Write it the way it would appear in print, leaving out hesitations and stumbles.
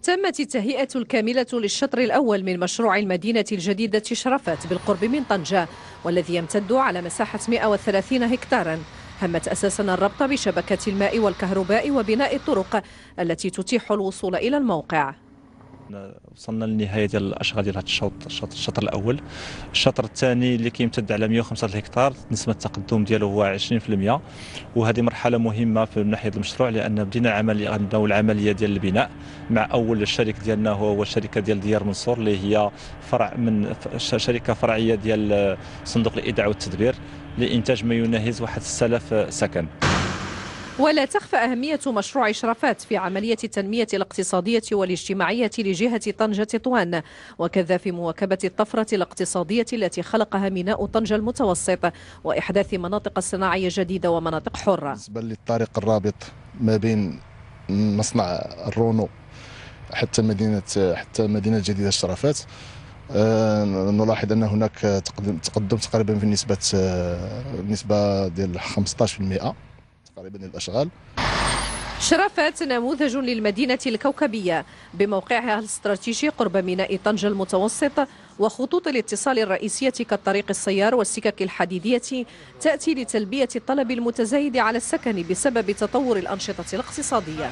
تمت التهيئة الكاملة للشطر الأول من مشروع المدينة الجديدة شرفات بالقرب من طنجة، والذي يمتد على مساحة 130 هكتارا. همت أساسا الربط بشبكة الماء والكهرباء وبناء الطرق التي تتيح الوصول إلى الموقع. وصلنا للنهايه ديال الاشغال ديال هذا الشطر الاول. الشطر الثاني اللي كيمتد على 105 هكتار، نسبه التقدم ديالو هو 20%، وهذه مرحله مهمه في ناحيه المشروع لان بدينا غنبداو العمليه ديال البناء مع اول الشريك ديالنا هو الشركه ديال ديار منصور اللي هي فرع من شركه فرعيه ديال صندوق الايداع والتدبير لانتاج ما يناهز 1000 سكن. ولا تخفى أهمية مشروع شرفات في عملية التنمية الاقتصادية والاجتماعية لجهة طنجة تطوان، وكذا في مواكبة الطفرة الاقتصادية التي خلقها ميناء طنجة المتوسط وإحداث مناطق صناعية جديدة ومناطق حرة. بالنسبة للطريق الرابط ما بين مصنع الرونو حتى مدينة جديدة شرفات، نلاحظ أن هناك تقدم تقريبا في النسبة ديال 15% تقريبا الأشغال. شرفات نموذج للمدينة الكوكبية بموقعها الاستراتيجي قرب ميناء طنجة المتوسط، وخطوط الاتصال الرئيسية كالطريق السيار والسكك الحديدية تأتي لتلبية الطلب المتزايد على السكن بسبب تطور الأنشطة الاقتصادية.